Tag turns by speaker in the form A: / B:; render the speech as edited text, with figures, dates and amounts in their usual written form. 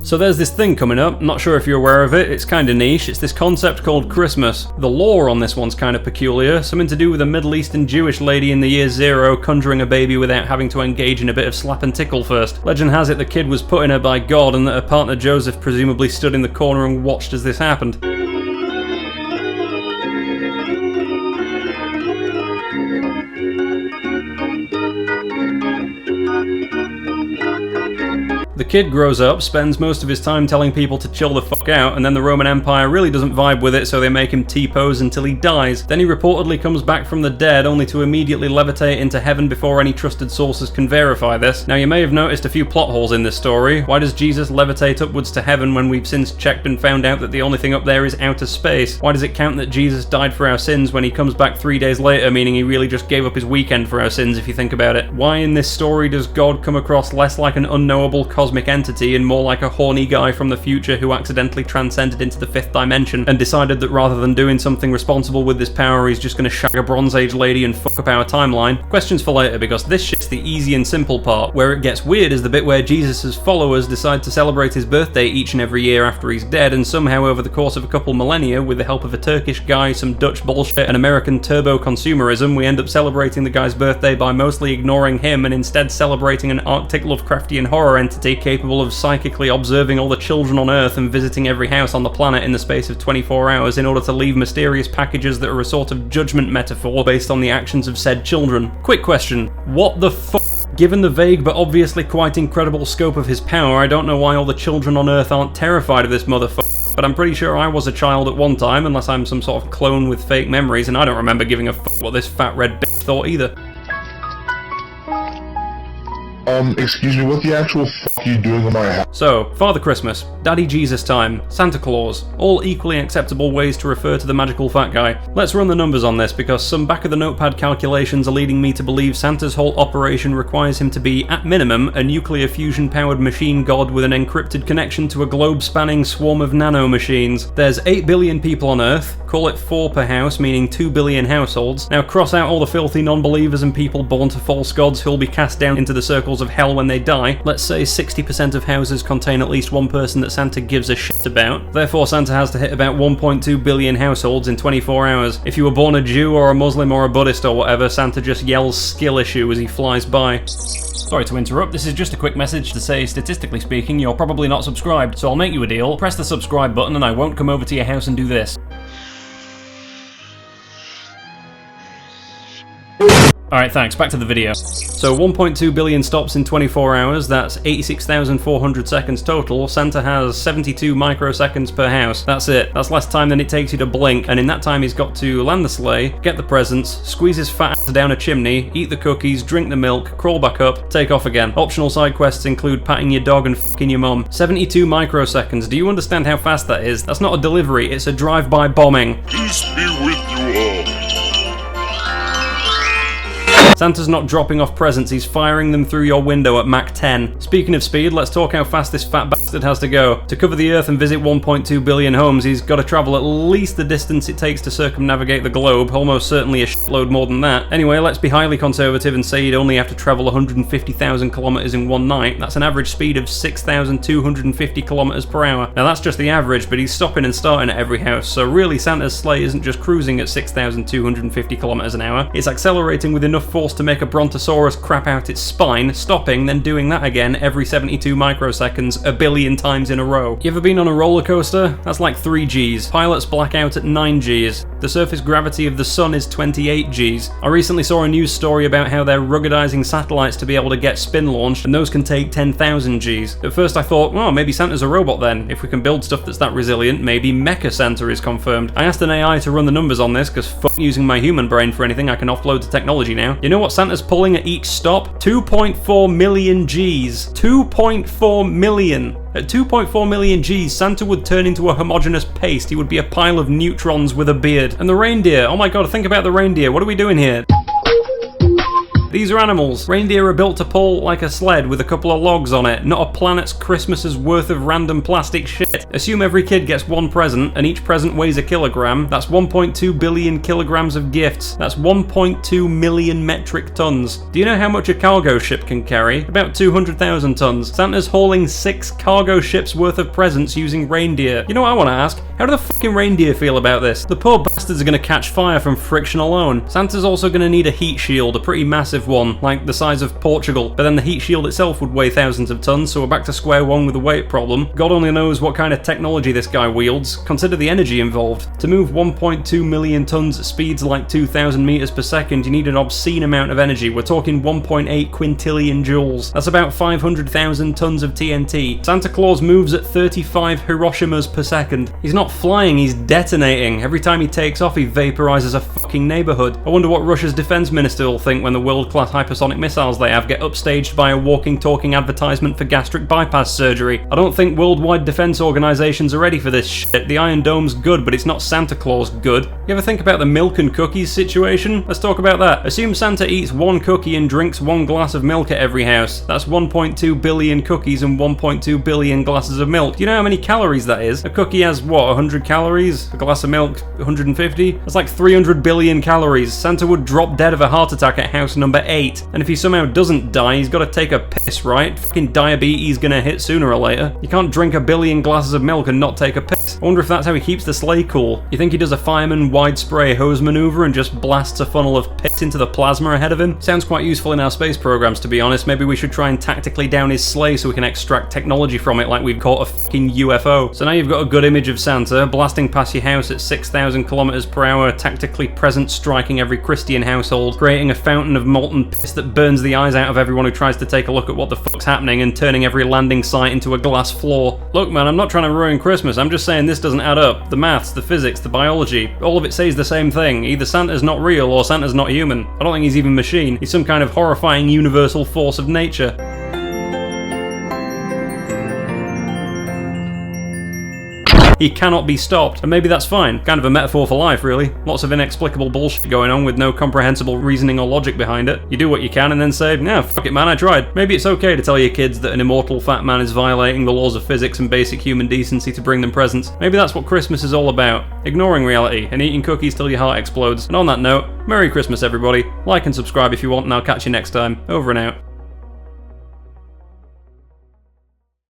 A: So there's this thing coming up, not sure if you're aware of it, it's kinda niche, it's this concept called Christmas. The lore on this one's kinda peculiar, something to do with a Middle Eastern Jewish lady in the year 0 conjuring a baby without having to engage in a bit of slap and tickle first. Legend has it the kid was put in her by God and that her partner Joseph presumably stood in the corner and watched as this happened. The kid grows up, spends most of his time telling people to chill the fuck out, and then the Roman Empire really doesn't vibe with it, so they make him T-pose until he dies. Then he reportedly comes back from the dead, only to immediately levitate into heaven before any trusted sources can verify this. Now you may have noticed a few plot holes in this story. Why does Jesus levitate upwards to heaven when we've since checked and found out that the only thing up there is outer space? Why does it count that Jesus died for our sins when he comes back 3 days later, meaning he really just gave up his weekend for our sins if you think about it? Why in this story does God come across less like an unknowable cosmic entity and more like a horny guy from the future who accidentally transcended into the 5th dimension and decided that rather than doing something responsible with this power, he's just gonna shag a Bronze Age lady and fuck up our timeline? Questions for later, because this shit's the easy and simple part. Where it gets weird is the bit where Jesus' followers decide to celebrate his birthday each and every year after he's dead, and somehow over the course of a couple millennia, with the help of a Turkish guy, some Dutch bullshit, and American turbo consumerism, we end up celebrating the guy's birthday by mostly ignoring him and instead celebrating an Arctic Lovecraftian horror entity capable of psychically observing all the children on Earth and visiting every house on the planet in the space of 24 hours in order to leave mysterious packages that are a sort of judgment metaphor based on the actions of said children. Quick question, what the fuck? Given the vague but obviously quite incredible scope of his power, I don't know why all the children on Earth aren't terrified of this motherfucker, but I'm pretty sure I was a child at one time, unless I'm some sort of clone with fake memories, and I don't remember giving a fuck what this fat red bitch thought either.
B: Excuse me, what the actual fuck are you doing in my house?
A: So, Father Christmas, Daddy Jesus time, Santa Claus, all equally acceptable ways to refer to the magical fat guy. Let's run the numbers on this, because some back of the notepad calculations are leading me to believe Santa's whole operation requires him to be, at minimum, a nuclear fusion powered machine god with an encrypted connection to a globe spanning swarm of nano machines. There's 8 billion people on Earth, call it 4 per house, meaning 2 billion households. Now cross out all the filthy non-believers and people born to false gods who'll be cast down into the circles of hell when they die. Let's say 60% of houses contain at least one person that Santa gives a shit about. Therefore Santa has to hit about 1.2 billion households in 24 hours. If you were born a Jew or a Muslim or a Buddhist or whatever, Santa just yells skill issue as he flies by. Sorry to interrupt, this is just a quick message to say, statistically speaking, you're probably not subscribed, so I'll make you a deal. Press the subscribe button and I won't come over to your house and do this. Alright, thanks, back to the video. So 1.2 billion stops in 24 hours, that's 86,400 seconds total. Santa has 72 microseconds per house. That's it. That's less time than it takes you to blink, and in that time he's got to land the sleigh, get the presents, squeeze his fat ass down a chimney, eat the cookies, drink the milk, crawl back up, take off again. Optional side quests include patting your dog and fucking your mum. 72 microseconds. Do you understand how fast that is? That's not a delivery, it's a drive-by bombing.
B: Peace be with you all.
A: Santa's not dropping off presents, he's firing them through your window at Mach 10. Speaking of speed, let's talk how fast this fat bastard has to go. To cover the Earth and visit 1.2 billion homes, he's got to travel at least the distance it takes to circumnavigate the globe, almost certainly a shitload more than that. Anyway, let's be highly conservative and say he'd only have to travel 150,000 kilometers in one night. That's an average speed of 6,250 kilometers per hour. Now that's just the average, but he's stopping and starting at every house, so really Santa's sleigh isn't just cruising at 6,250 kilometers an hour, it's accelerating with enough force to make a brontosaurus crap out its spine, stopping, then doing that again every 72 microseconds, a billion times in a row. You ever been on a roller coaster? That's like 3 Gs. Pilots black out at 9 Gs. The surface gravity of the sun is 28 Gs. I recently saw a news story about how they're ruggedizing satellites to be able to get spin launched, and those can take 10,000 Gs. At first I thought, oh, maybe Santa's a robot then. If we can build stuff that's that resilient, maybe Mecha Santa is confirmed. I asked an AI to run the numbers on this, because fuck using my human brain for anything I can offload to technology now. You know what Santa's pulling at each stop? 2.4 million Gs. 2.4 million. At 2.4 million Gs, Santa would turn into a homogeneous paste. He would be a pile of neutrons with a beard. And the reindeer, oh my god, think about the reindeer. What are we doing here? These are animals. Reindeer are built to pull like a sled with a couple of logs on it, not a planet's Christmas's worth of random plastic shit. Assume every kid gets one present, and each present weighs a kilogram. That's 1.2 billion kilograms of gifts. That's 1.2 million metric tons. Do you know how much a cargo ship can carry? About 200,000 tons. Santa's hauling 6 cargo ships worth of presents using reindeer. You know what I want to ask? How do the fucking reindeer feel about this? The poor bastards are going to catch fire from friction alone. Santa's also going to need a heat shield, a pretty massive one, like the size of Portugal. But then the heat shield itself would weigh thousands of tons, so we're back to square one with the weight problem. God only knows what kind of technology this guy wields. Consider the energy involved. To move 1.2 million tons at speeds like 2,000 meters per second, you need an obscene amount of energy. We're talking 1.8 quintillion joules. That's about 500,000 tons of TNT. Santa Claus moves at 35 Hiroshimas per second. He's not flying, he's detonating. Every time he takes off, he vaporizes a fucking neighborhood. I wonder what Russia's defense minister will think when the world-class hypersonic missiles they have get upstaged by a walking, talking advertisement for gastric bypass surgery. I don't think worldwide defense organizations are ready for this shit. The Iron Dome's good, but it's not Santa Claus good. You ever think about the milk and cookies situation? Let's talk about that. Assume Santa eats one cookie and drinks one glass of milk at every house. That's 1.2 billion cookies and 1.2 billion glasses of milk. Do you know how many calories that is? A cookie has, what, 100 calories? A glass of milk, 150? That's like 300 billion calories. Santa would drop dead of a heart attack at house number 8. And if he somehow doesn't die, he's gotta take a piss, right? Fucking diabetes gonna hit sooner or later. You can't drink a billion glasses of milk and not take a piss. I wonder if that's how he keeps the sleigh cool. You think he does a fireman wide spray hose maneuver and just blasts a funnel of piss into the plasma ahead of him? Sounds quite useful in our space programs, to be honest. Maybe we should try and tactically down his sleigh so we can extract technology from it like we've caught a fucking UFO. So now you've got a good image of Santa blasting past your house at 6,000 kilometers per hour, tactically present striking every Christian household, creating a fountain of molten piss that burns the eyes out of everyone who tries to take a look at what the fuck's happening, and turning every landing site into a glass floor. Look man, I'm not trying to ruin Christmas, I'm just saying this doesn't add up. The maths, the physics, the biology, all of it says the same thing. Either Santa's not real or Santa's not human. I don't think he's even machine. He's some kind of horrifying universal force of nature. He cannot be stopped, and maybe that's fine. Kind of a metaphor for life, really. Lots of inexplicable bullshit going on with no comprehensible reasoning or logic behind it. You do what you can and then say, nah, fuck it man, I tried. Maybe it's okay to tell your kids that an immortal fat man is violating the laws of physics and basic human decency to bring them presents. Maybe that's what Christmas is all about. Ignoring reality and eating cookies till your heart explodes. And on that note, Merry Christmas everybody. Like and subscribe if you want, and I'll catch you next time. Over and out.